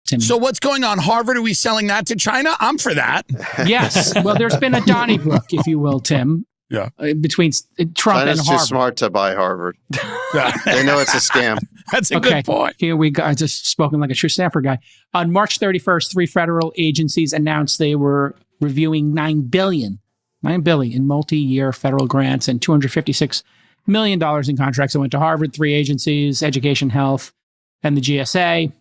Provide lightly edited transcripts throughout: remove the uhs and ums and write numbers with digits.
Tim. So what's going on? Harvard, are we selling that to China? I'm for that. Yes. Well, there's been a Donnybrook, if you will, Tim. Yeah. Between Trump China's and Harvard. too smart to buy Harvard. They know it's a scam. That's a good point. Here we go. I just spoken like a true Stanford guy. On March 31st, 3 federal agencies announced they were reviewing $9 billion in multi-year federal grants and $256 million in contracts that went to Harvard, 3 agencies, Education, Health, and the GSA.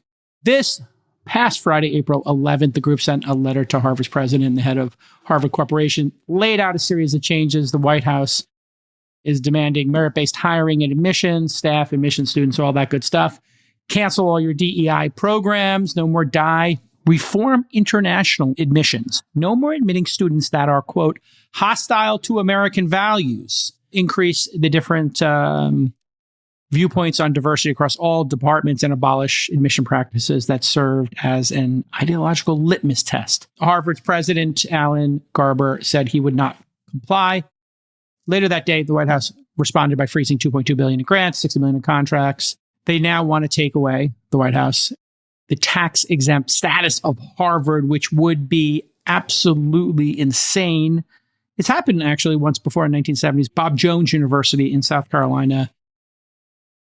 This past Friday, April 11th, the group sent a letter to Harvard's president and the head of Harvard Corporation, laid out a series of changes. The White House is demanding merit-based hiring and admissions, staff, admissions, students, all that good stuff. Cancel all your DEI programs, no more DEI. Reform international admissions. No more admitting students that are, quote, hostile to American values. Increase the different viewpoints on diversity across all departments and abolish admission practices that served as an ideological litmus test. Harvard's president, Alan Garber, said he would not comply. Later that day, the White House responded by freezing $2.2 billion in grants, $60 million in contracts. They now want to take away, the White House, the tax-exempt status of Harvard, which would be absolutely insane. It's happened actually once before in the 1970s. Bob Jones University in South Carolina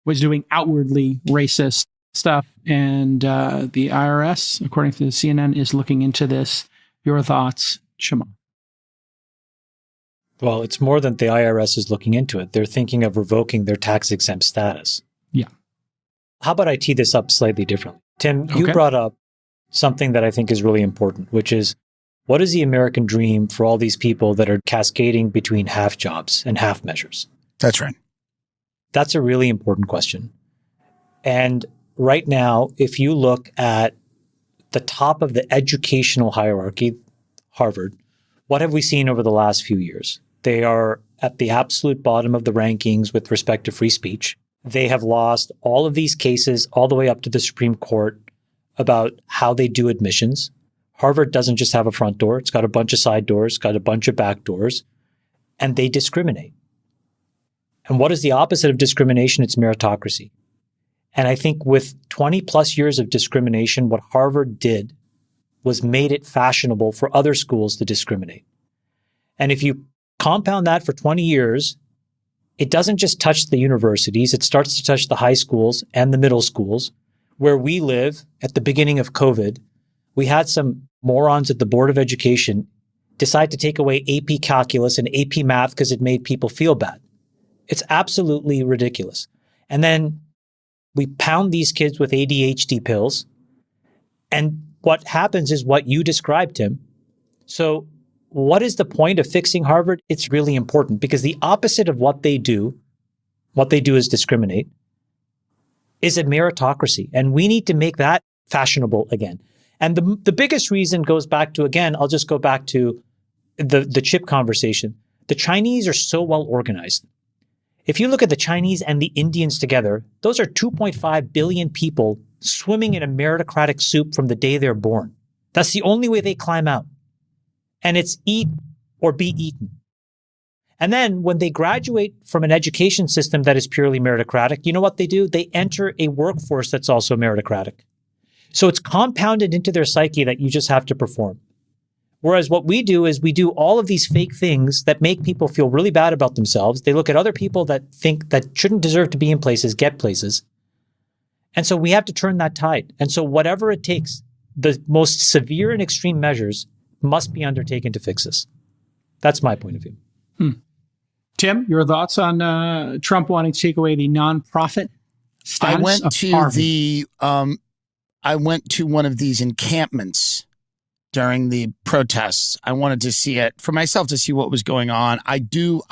was doing outwardly racist stuff. And the IRS, according to CNN, is looking into this. Your thoughts, Shimon? Well, it's more than the IRS is looking into it. They're thinking of revoking their tax-exempt status. Yeah. How about I tee this up slightly differently? Tim, you brought up something that I think is really important, which is, what is the American dream for all these people that are cascading between half jobs and half measures? That's right. That's a really important question. And right now, if you look at the top of the educational hierarchy, Harvard, what have we seen over the last few years? They are at the absolute bottom of the rankings with respect to free speech. They have lost all of these cases all the way up to the Supreme Court about how they do admissions. Harvard doesn't just have a front door. It's got a bunch of side doors, got a bunch of back doors, and they discriminate. And what is the opposite of discrimination? It's meritocracy. And I think with 20 plus years of discrimination, what Harvard did was made it fashionable for other schools to discriminate. And if you compound that for 20 years, it doesn't just touch the universities, it starts to touch the high schools and the middle schools. Where we live at the beginning of COVID, we had some morons at the Board of Education decide to take away AP Calculus and AP Math because it made people feel bad. It's absolutely ridiculous. And then we pound these kids with ADHD pills. And what happens is what you described, Tim. So what is the point of fixing Harvard? It's really important because the opposite of what they do is discriminate, is a meritocracy. And we need to make that fashionable again. And the biggest reason goes back to, again, I'll just go back to the chip conversation. The Chinese are so well organized. If you look at the Chinese and the Indians together, those are 2.5 billion people swimming in a meritocratic soup from the day they're born. That's the only way they climb out. And it's eat or be eaten. And then when they graduate from an education system that is purely meritocratic, you know what they do? They enter a workforce that's also meritocratic. So it's compounded into their psyche that you just have to perform. Whereas what we do is we do all of these fake things that make people feel really bad about themselves. They look at other people that think that shouldn't deserve to be in places, get places. And so we have to turn that tide. And so whatever it takes, the most severe and extreme measures must be undertaken to fix this. That's my point of view. Tim, your thoughts on Trump wanting to take away the nonprofit status of Harvard? I went to one of these encampments during the protests. I wanted to see it for myself, to see what was going on. I did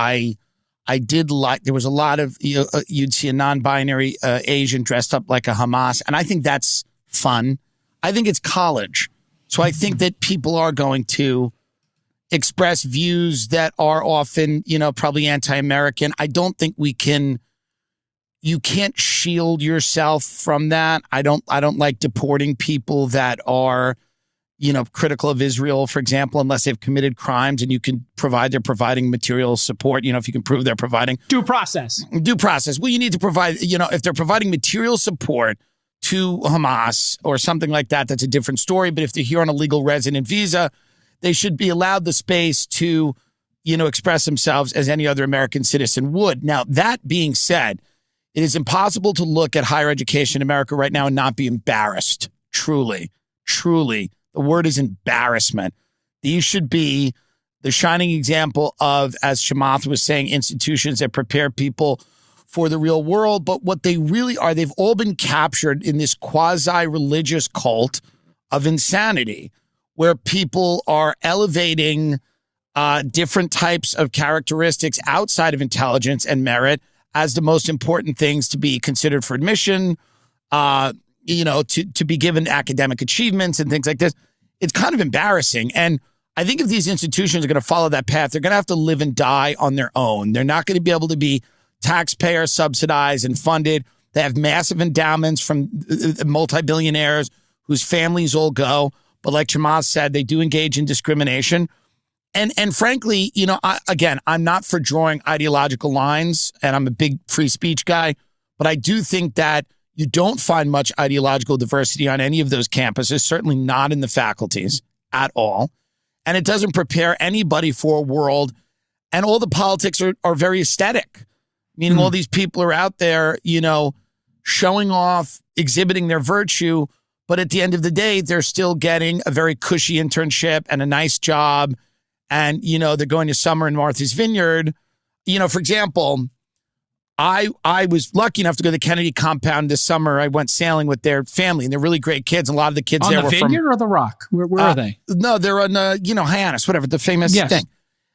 like, there was a lot of, you'd see a non-binary Asian dressed up like a Hamas. And I think that's fun. I think it's college. So I think that people are going to express views that are often, probably anti-American. I don't think you can't shield yourself from that. I don't like deporting people that are, critical of Israel, for example, unless they've committed crimes and they're providing material support, if you can prove they're providing due process. Well, you need to provide, if they're providing material support to Hamas or something like that, that's a different story. But if they're here on a legal resident visa, they should be allowed the space to, express themselves as any other American citizen would. Now, that being said, it is impossible to look at higher education in America right now and not be embarrassed. Truly. The word is embarrassment. These should be the shining example of, as Chamath was saying, institutions that prepare people for the real world. But what they really are, they've all been captured in this quasi-religious cult of insanity, where people are elevating different types of characteristics outside of intelligence and merit as the most important things to be considered for admission, to be given academic achievements and things like this. It's kind of embarrassing. And I think if these institutions are going to follow that path, they're going to have to live and die on their own. They're not going to be able to be taxpayer subsidized and funded. They have massive endowments from multi-billionaires whose families all go. But like Chamath said, they do engage in discrimination. And frankly, I'm not for drawing ideological lines, and I'm a big free speech guy, but I do think that you don't find much ideological diversity on any of those campuses, certainly not in the faculties at all. And it doesn't prepare anybody for a world. And all the politics are very aesthetic, meaning all these people are out there, showing off, exhibiting their virtue. But at the end of the day, they're still getting a very cushy internship and a nice job. And, they're going to summer in Martha's Vineyard. For example, I was lucky enough to go to the Kennedy compound this summer. I went sailing with their family, and they're really great kids. And a lot of the kids on there the were Vineyard or the Rock? Where are they? No, they're on, Hyannis, whatever, the famous thing.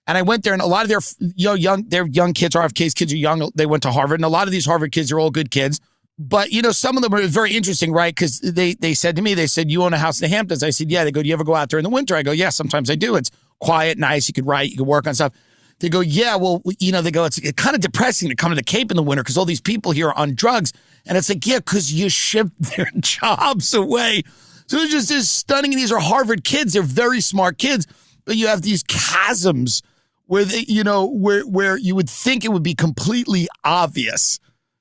And I went there, and a lot of their young kids, RFK's kids are young. They went to Harvard, and a lot of these Harvard kids are all good kids. But, some of them are very interesting, right? Because they said to me, you own a house in the Hamptons. I said, yeah. They go, do you ever go out there in the winter? I go, yeah, sometimes I do. It's quiet, nice. You could write, you could work on stuff. They go, yeah, well, they go, it's kind of depressing to come to the Cape in the winter because all these people here are on drugs. And it's like, yeah, because you ship their jobs away. So it's just this stunning. These are Harvard kids. They're very smart kids. But you have these chasms where they, where you would think it would be completely obvious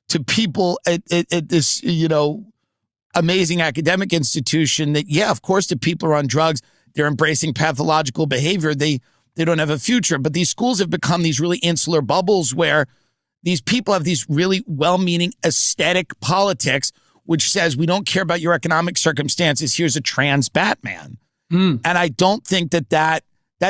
to people at this, amazing academic institution that, yeah, of course, the people are on drugs. They're embracing pathological behavior. They don't have a future. But these schools have become these really insular bubbles where these people have these really well-meaning aesthetic politics, which says, we don't care about your economic circumstances. Here's a trans Batman. And I don't think that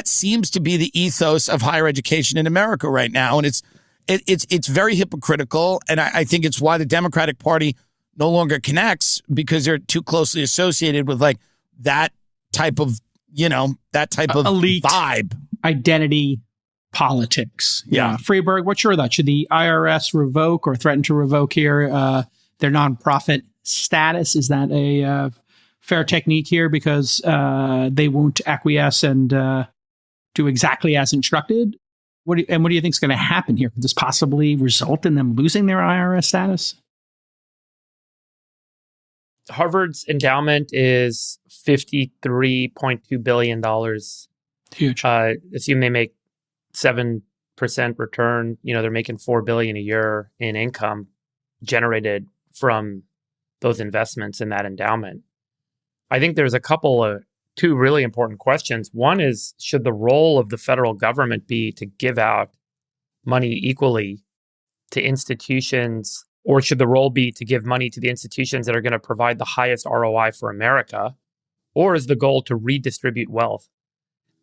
seems to be the ethos of higher education in America right now. And it's very hypocritical. And I think it's why the Democratic Party no longer connects, because they're too closely associated with like that type of, elite vibe. Identity politics. Yeah. Freeberg, what's your thought? Should the IRS revoke or threaten to revoke here their nonprofit status? Is that a fair technique here because they won't acquiesce and do exactly as instructed? What do you think is going to happen here? Could this possibly result in them losing their IRS status? Harvard's endowment is $53.2 billion. Huge. Assume they make 7% return. They're making $4 billion a year in income generated from those investments in that endowment. I think there's two really important questions. One is, should the role of the federal government be to give out money equally to institutions, or should the role be to give money to the institutions that are going to provide the highest ROI for America? Or is the goal to redistribute wealth?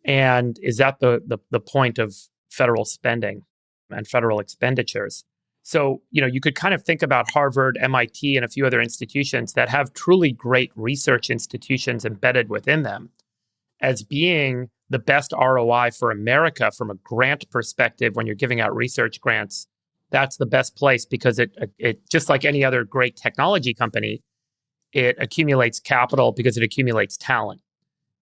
And is that the point of federal spending and federal expenditures? So, you could kind of think about Harvard, MIT, and a few other institutions that have truly great research institutions embedded within them as being the best ROI for America from a grant perspective. When you're giving out research grants, that's the best place because it just like any other great technology company, it accumulates capital because it accumulates talent.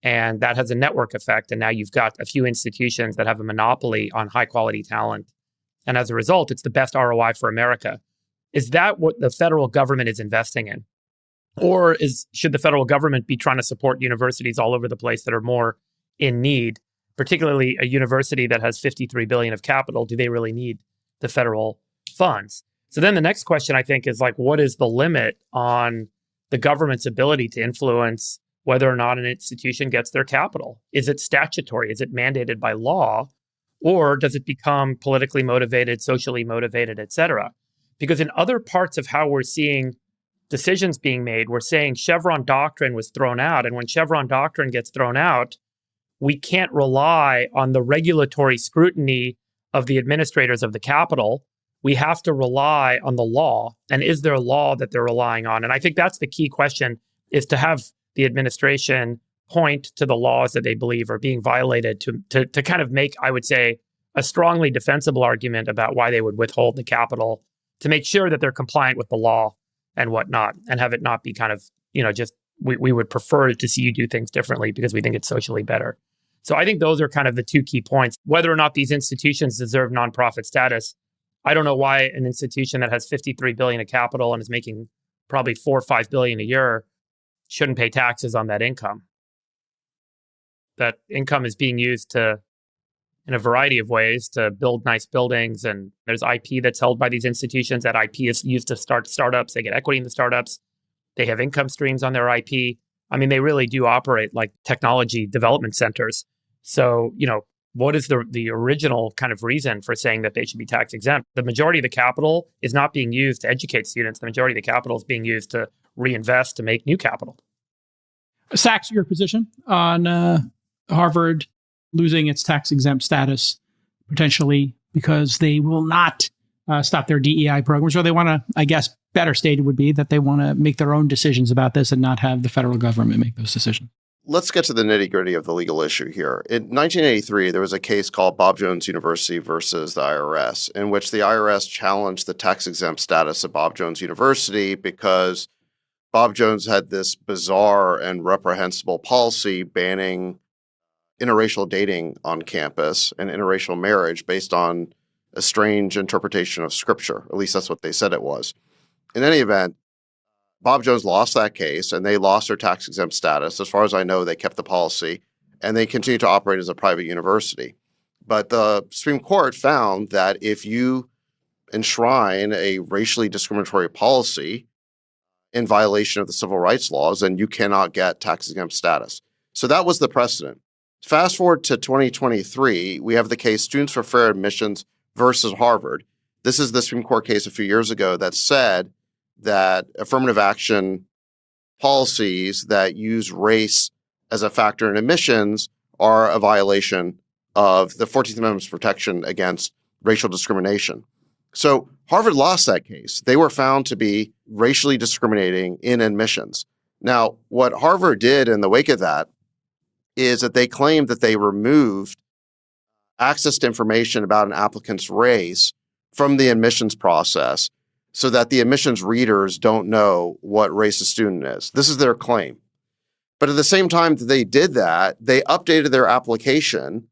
And that has a network effect. And now you've got a few institutions that have a monopoly on high quality talent. And as a result, it's the best ROI for America. Is that what the federal government is investing in? Or should the federal government be trying to support universities all over the place that are more in need, particularly a university that has $53 billion of capital? Do they really need the federal funds? So then the next question, I think, is like, what is the limit on the government's ability to influence whether or not an institution gets their capital. Is it statutory? Is it mandated by law? Or does it become politically motivated, socially motivated, et cetera? Because in other parts of how we're seeing decisions being made, we're saying Chevron doctrine was thrown out. And when Chevron doctrine gets thrown out, we can't rely on the regulatory scrutiny of the administrators of the capital. We have to rely on the law. And is there a law that they're relying on? And I think that's the key question, is to have the administration point to the laws that they believe are being violated to kind of make, I would say, a strongly defensible argument about why they would withhold the capital, to make sure that they're compliant with the law and whatnot, and have it not be kind of, just we would prefer to see you do things differently because we think it's socially better. So I think those are kind of the two key points. Whether or not these institutions deserve nonprofit status, I don't know why an institution that has $53 billion of capital and is making probably $4 or $5 billion a year shouldn't pay taxes on that income. That income is being used in a variety of ways to build nice buildings. And there's IP that's held by these institutions. That IP is used to start startups. They get equity in the startups. They have income streams on their IP. I mean, they really do operate like technology development centers. So, what is the original kind of reason for saying that they should be tax exempt? The majority of the capital is not being used to educate students. The majority of the capital is being used to reinvest to make new capital. Sachs, your position on Harvard losing its tax exempt status potentially because they will not stop their DEI programs, or they want to, I guess, better stated would be that they want to make their own decisions about this and not have the federal government make those decisions. Let's get to the nitty-gritty of the legal issue here. In 1983, there was a case called Bob Jones University versus the IRS, in which the IRS challenged the tax-exempt status of Bob Jones University because Bob Jones had this bizarre and reprehensible policy banning interracial dating on campus and interracial marriage based on a strange interpretation of scripture. At least that's what they said it was. In any event, Bob Jones lost that case and they lost their tax-exempt status. As far as I know, they kept the policy and they continue to operate as a private university. But the Supreme Court found that if you enshrine a racially discriminatory policy in violation of the civil rights laws, then you cannot get tax-exempt status. So that was the precedent. Fast forward to 2023, we have the case Students for Fair Admissions versus Harvard. This is the Supreme Court case a few years ago that said that affirmative action policies that use race as a factor in admissions are a violation of the 14th Amendment's protection against racial discrimination. So Harvard lost that case. They were found to be racially discriminating in admissions. Now, what Harvard did in the wake of that is that they claimed that they removed access to information about an applicant's race from the admissions process so that the admissions readers don't know what race a student is. This is their claim. But at the same time that they did that, they updated their application,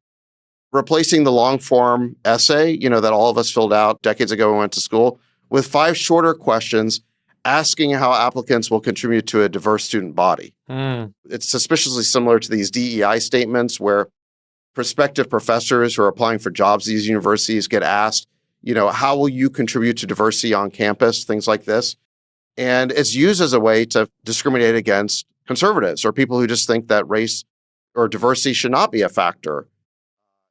replacing the long form essay, that all of us filled out decades ago when we went to school, with 5 shorter questions asking how applicants will contribute to a diverse student body. It's suspiciously similar to these DEI statements where prospective professors who are applying for jobs at these universities get asked, how will you contribute to diversity on campus, things like this. And it's used as a way to discriminate against conservatives or people who just think that race or diversity should not be a factor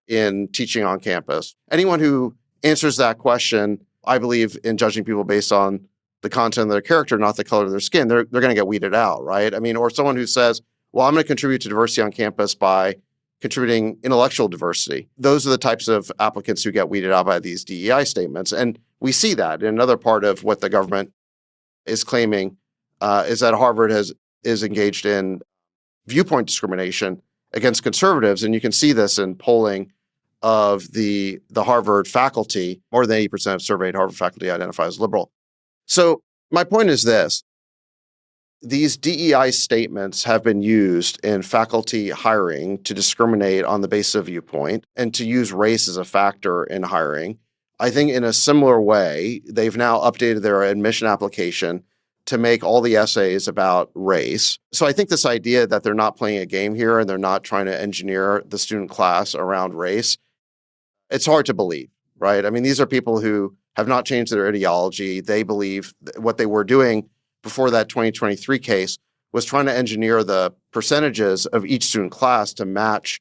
in teaching on campus. Anyone who answers that question, I believe in judging people based on the content of their character, not the color of their skin, they're going to get weeded out, right? I mean, or someone who says, well, I'm going to contribute to diversity on campus by contributing intellectual diversity. Those are the types of applicants who get weeded out by these DEI statements. And we see that in another part of what the government is claiming is that Harvard is engaged in viewpoint discrimination against conservatives. And you can see this in polling of the Harvard faculty. More than 80% of surveyed Harvard faculty identify as liberal. So my point is this. These DEI statements have been used in faculty hiring to discriminate on the basis of viewpoint and to use race as a factor in hiring. I think in a similar way, they've now updated their admission application to make all the essays about race. So I think this idea that they're not playing a game here and they're not trying to engineer the student class around race, it's hard to believe, right? I mean, these are people who have not changed their ideology. They believe what they were doing before that 2023 case was trying to engineer the percentages of each student class to match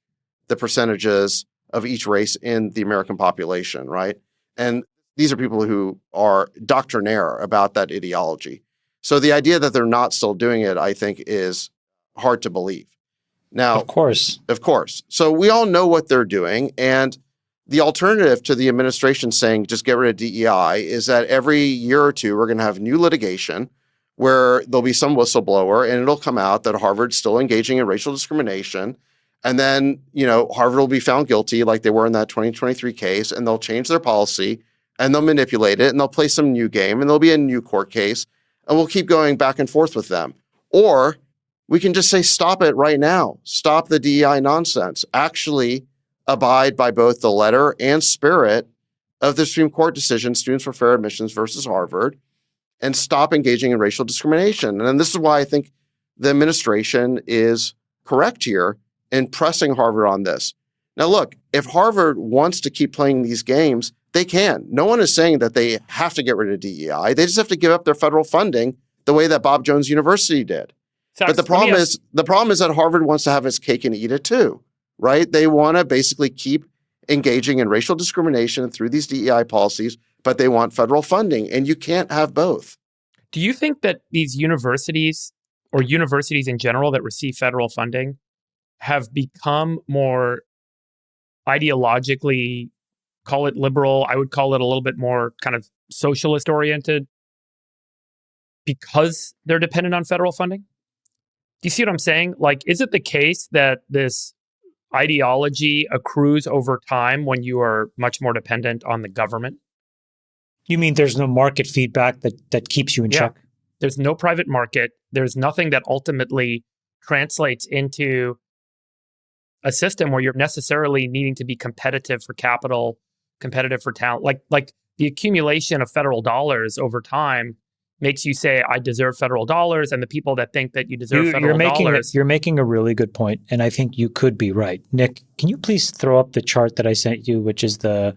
the percentages of each race in the American population, right? And these are people who are doctrinaire about that ideology. So the idea that they're not still doing it, I think, is hard to believe. Now, Of course. So we all know what they're doing. And the alternative to the administration saying just get rid of DEI is that every year or two, we're going to have new litigation where there'll be some whistleblower and it'll come out that Harvard's still engaging in racial discrimination. And then, Harvard will be found guilty like they were in that 2023 case, and they'll change their policy and they'll manipulate it and they'll play some new game and there'll be a new court case and we'll keep going back and forth with them. Or we can just say, stop it right now. Stop the DEI nonsense. Actually abide by both the letter and spirit of the Supreme Court decision, Students for Fair Admissions versus Harvard, and stop engaging in racial discrimination. And this is why I think the administration is correct here in pressing Harvard on this. Now, look, if Harvard wants to keep playing these games, they can. No one is saying that they have to get rid of DEI. They just have to give up their federal funding the way that Bob Jones University did. But the problem is that Harvard wants to have its cake and eat it too, right? They want to basically keep engaging in racial discrimination through these DEI policies, but they want federal funding, and you can't have both. Do you think that these universities or universities in general that receive federal funding have become more ideologically, call it liberal, I would call it a little bit more kind of socialist oriented because they're dependent on federal funding? Do you see what I'm saying? Like, is it the case that this ideology accrues over time when you are much more dependent on the government? You mean there's no market feedback that keeps you in check? There's no private market. There's nothing that ultimately translates into a system where you're necessarily needing to be competitive for capital, competitive for talent. Like the accumulation of federal dollars over time makes you say, I deserve federal dollars, and the people that think that you deserve federal dollars. You're making a really good point, and I think you could be right. Nick, can you please throw up the chart that I sent you, which is the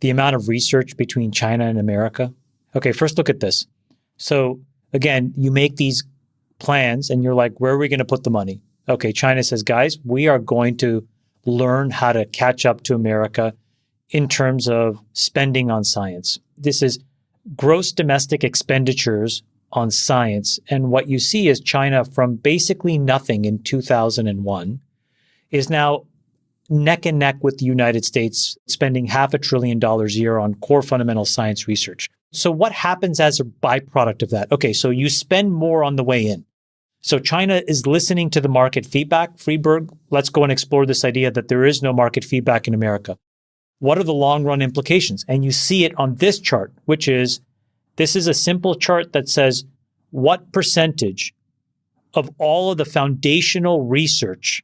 amount of research between China and America? Okay, first look at this. So again, you make these plans and you're like, where are we going to put the money? Okay, China says, guys, we are going to learn how to catch up to America in terms of spending on science. This is gross domestic expenditures on science. And what you see is China, from basically nothing in 2001, is now neck and neck with the United States, spending $500 billion a year on core fundamental science research. So what happens as a byproduct of that? Okay, so you spend more on the way in. So China is listening to the market feedback. Freeberg, let's go and explore this idea that there is no market feedback in America. What are the long run implications? And you see it on this chart, which is, this is a simple chart that says what percentage of all of the foundational research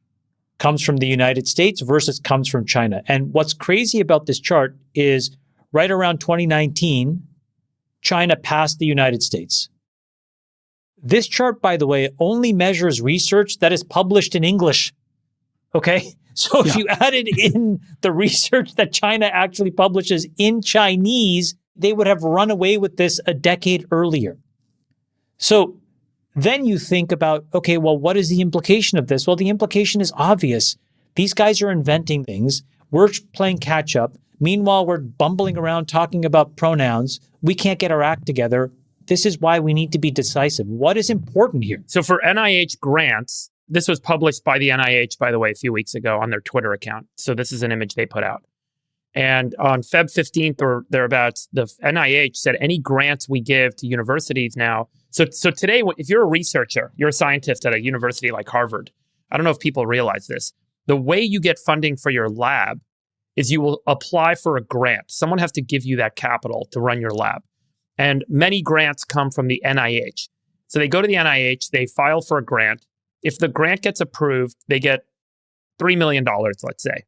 comes from the United States versus comes from China. And what's crazy about this chart is right around 2019, China passed the United States. This chart, by the way, only measures research that is published in English. Okay? So if you added in the research that China actually publishes in Chinese, they would have run away with this a decade earlier. So then you think about, okay, well, what is the implication of this? Well, the implication is obvious. These guys are inventing things. We're playing catch up. Meanwhile, we're bumbling around talking about pronouns. We can't get our act together. This is why we need to be decisive. What is important here? So for NIH grants, this was published by the NIH, by the way, a few weeks ago on their Twitter account. So this is an image they put out. And on Feb 15th or thereabouts, the NIH said any grants we give to universities now. So today, if you're a researcher, you're a scientist at a university like Harvard, I don't know if people realize this. The way you get funding for your lab is you will apply for a grant. Someone has to give you that capital to run your lab. And many grants come from the NIH. So they go to the NIH, they file for a grant. If the grant gets approved, they get $3 million, let's say.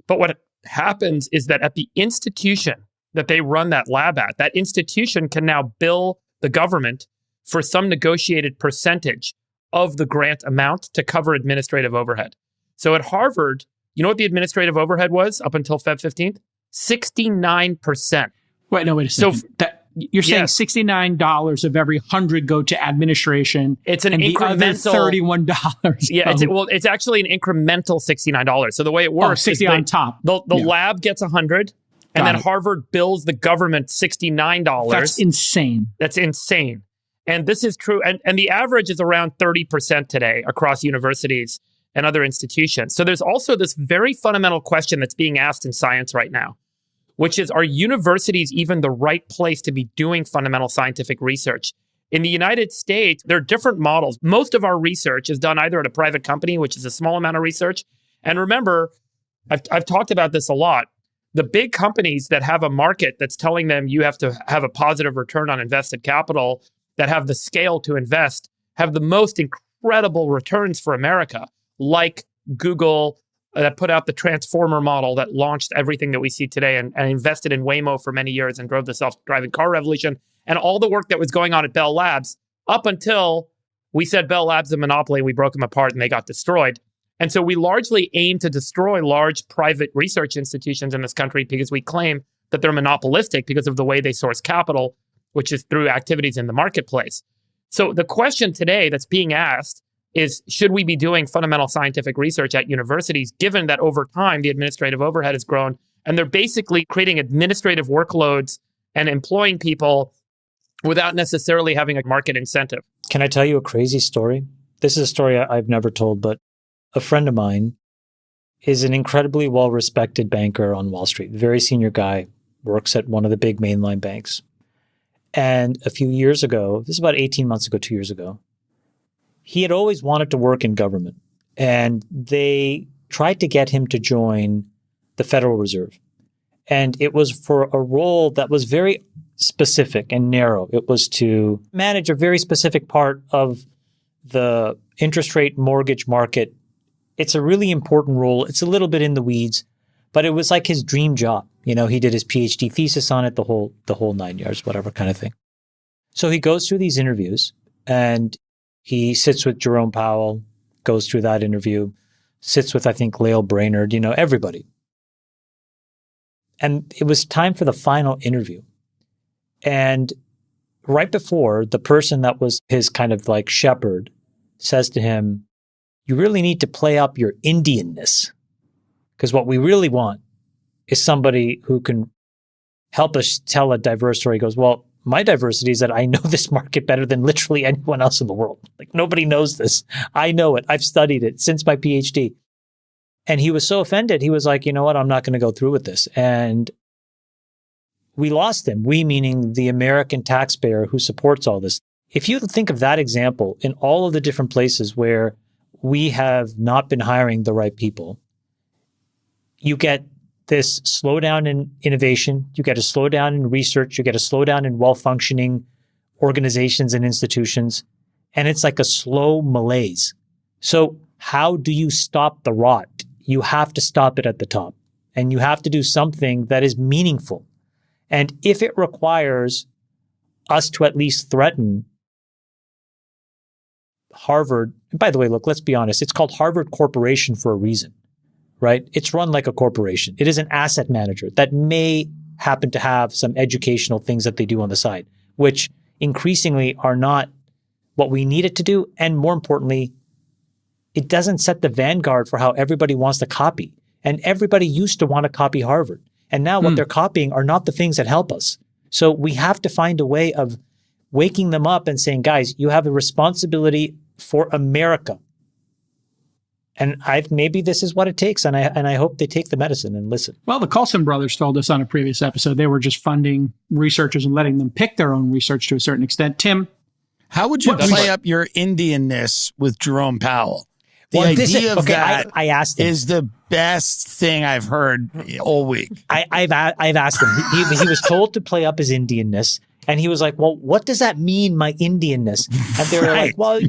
But what happens is that at the institution that they run that lab at, that institution can now bill the government for some negotiated percentage of the grant amount to cover administrative overhead. So at Harvard, you know what the administrative overhead was up until Feb 15th? 69%. Wait a second. You're saying $69 of every 100 go to administration. It's an and incremental the other $31. Yeah, it's actually an incremental $69. So the way it works 60 is on top. The lab gets 100, and then Harvard bills the government $69. That's insane. That's insane. And this is true. And the average is around 30% today across universities and other institutions. So there's also this very fundamental question that's being asked in science right now, which is, are universities even the right place to be doing fundamental scientific research? In the United States, there are different models. Most of our research is done either at a private company, which is a small amount of research. And remember, I've talked about this a lot. The big companies that have a market that's telling them you have to have a positive return on invested capital, that have the scale to invest, have the most incredible returns for America, like Google, that put out the transformer model that launched everything that we see today and invested in Waymo for many years and drove the self-driving car revolution, and all the work that was going on at Bell Labs up until we said Bell Labs is a monopoly, we broke them apart and they got destroyed. And so we largely aim to destroy large private research institutions in this country because we claim that they're monopolistic because of the way they source capital, which is through activities in the marketplace. So the question today that's being asked is, should we be doing fundamental scientific research at universities, given that over time the administrative overhead has grown and they're basically creating administrative workloads and employing people without necessarily having a market incentive? Can I tell you a crazy story? This is a story I've never told, but a friend of mine is an incredibly well-respected banker on Wall Street, very senior guy, works at one of the big mainline banks. And a few years ago, this is about 18 months ago, 2 years ago, he had always wanted to work in government, and they tried to get him to join the Federal Reserve. And it was for a role that was very specific and narrow. It was to manage a very specific part of the interest rate mortgage market. It's a really important role. It's a little bit in the weeds, but it was like his dream job. You know, he did his PhD thesis on it, the whole 9 yards, whatever kind of thing. So he goes through these interviews, and he sits with Jerome Powell, goes through that interview, sits with, I think, Lael Brainerd, everybody. And it was time for the final interview. And right before, the person that was his kind of like shepherd says to him, you really need to play up your Indianness, because what we really want is somebody who can help us tell a diverse story. He goes, well, my diversity is that I know this market better than literally anyone else in the world. Like, nobody knows this. I know it. I've studied it since my PhD. And he was so offended. He was like, you know what? I'm not going to go through with this. And we lost him. We, meaning the American taxpayer who supports all this. If you think of that example in all of the different places where we have not been hiring the right people, you get this slowdown in innovation, you get a slowdown in research, you get a slowdown in well-functioning organizations and institutions, and it's like a slow malaise. So how do you stop the rot? You have to stop it at the top, and you have to do something that is meaningful. And if it requires us to at least threaten Harvard, and by the way, look, let's be honest, it's called Harvard Corporation for a reason. Right? It's run like a corporation. It is an asset manager that may happen to have some educational things that they do on the side, which increasingly are not what we need it to do. And more importantly, it doesn't set the vanguard for how everybody wants to copy. And everybody used to want to copy Harvard. And now what they're copying are not the things that help us. So we have to find a way of waking them up and saying, guys, you have a responsibility for America. And maybe this is what it takes, and I hope they take the medicine and listen. Well, the Coulson brothers told us on a previous episode they were just funding researchers and letting them pick their own research to a certain extent. Tim, how would you play up your Indianness with Jerome Powell? The idea of that I asked him, is the best thing I've heard all week. I've asked him. He was told to play up his Indianness. And he was like, well, what does that mean, my Indianness? And they were like, well,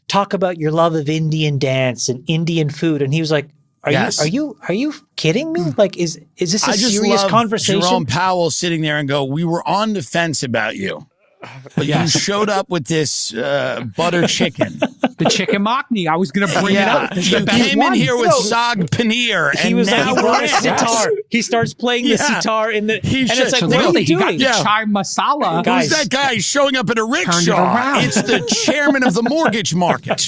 talk about your love of Indian dance and Indian food. And he was like, are you kidding me? Like, is this a serious conversation? Jerome Powell sitting there and go, we were on the fence about you. But you showed up with this butter chicken. The chicken makhni. I was going to bring it up. You came in here with sag paneer, and now he brought a sitar. He starts playing the sitar in the. And it's like, what are you doing? He got the chai masala. Who's that guy showing up in a rickshaw? It's the chairman of the mortgage market.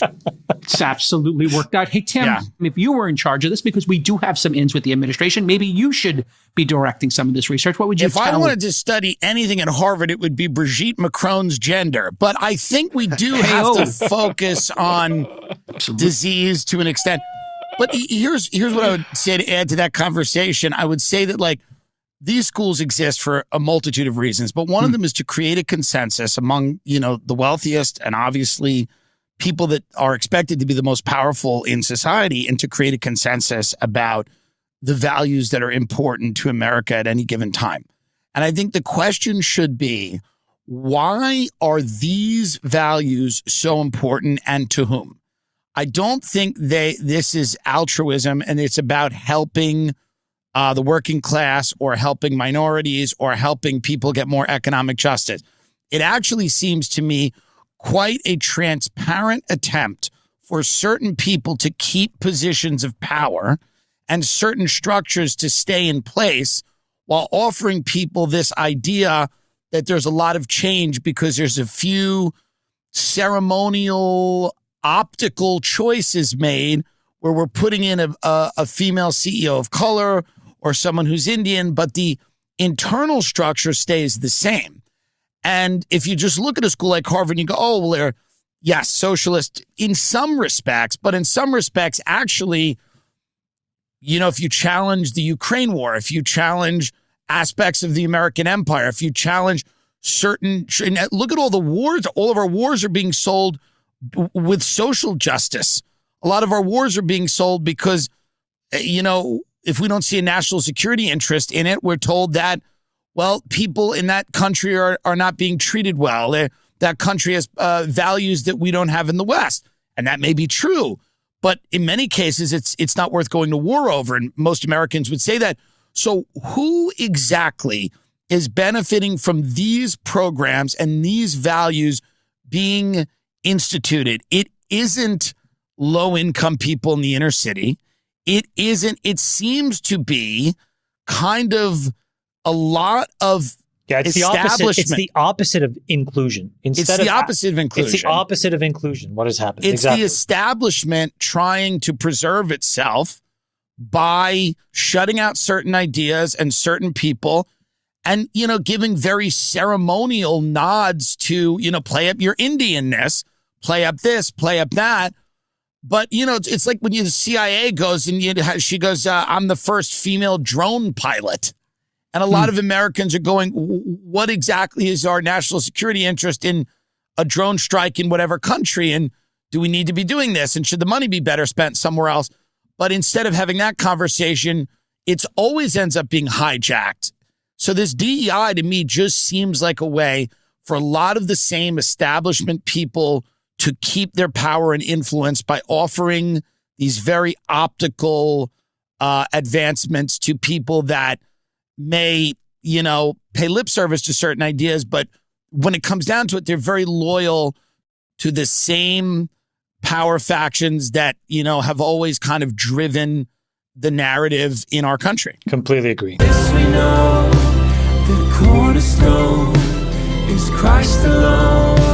It's absolutely worked out. Hey, Tim, if you were in charge of this, because we do have some ins with the administration, maybe you should be directing some of this research. What would you tell? If I wanted to study anything at Harvard, it would be Brigitte Macron's gender. But I think we do have to focus on disease to an extent. But here's what I would say to add to that conversation. I would say that, like, these schools exist for a multitude of reasons, but one of them is to create a consensus among, the wealthiest and obviously people that are expected to be the most powerful in society, and to create a consensus about the values that are important to America at any given time. And I think the question should be, why are these values so important, and to whom? I don't think this is altruism and it's about helping the working class or helping minorities or helping people get more economic justice. It actually seems to me quite a transparent attempt for certain people to keep positions of power and certain structures to stay in place, while offering people this idea that there's a lot of change because there's a few ceremonial optical choices made where we're putting in a female CEO of color or someone who's Indian, but the internal structure stays the same. And if you just look at a school like Harvard and you go, oh, well, they're, yes, socialist in some respects, but in some respects, actually, if you challenge the Ukraine war, if you challenge aspects of the American empire, if you challenge look at all the wars, all of our wars are being sold with social justice. A lot of our wars are being sold because, if we don't see a national security interest in it, we're told that, well, people in that country are not being treated well. That country has values that we don't have in the West. And that may be true. But in many cases, it's not worth going to war over. And most Americans would say that. So who exactly is benefiting from these programs and these values being instituted? It isn't low-income people in the inner city. It seems to be kind of a lot of establishment. It's the opposite of inclusion. It's the opposite of inclusion. What has happened? It's the establishment trying to preserve itself by shutting out certain ideas and certain people and, giving very ceremonial nods to, play up your Indianness, play up this, play up that. But, it's like when the CIA goes and she goes, I'm the first female drone pilot. And a lot of Americans are going, what exactly is our national security interest in a drone strike in whatever country? And do we need to be doing this? And should the money be better spent somewhere else? But instead of having that conversation, it always ends up being hijacked. So this DEI to me just seems like a way for a lot of the same establishment people to keep their power and influence by offering these very optical advancements to people that may, pay lip service to certain ideas, but when it comes down to it, they're very loyal to the same power factions that, have always kind of driven the narrative in our country. Completely agree. Yes, we know the cornerstone is Christ alone.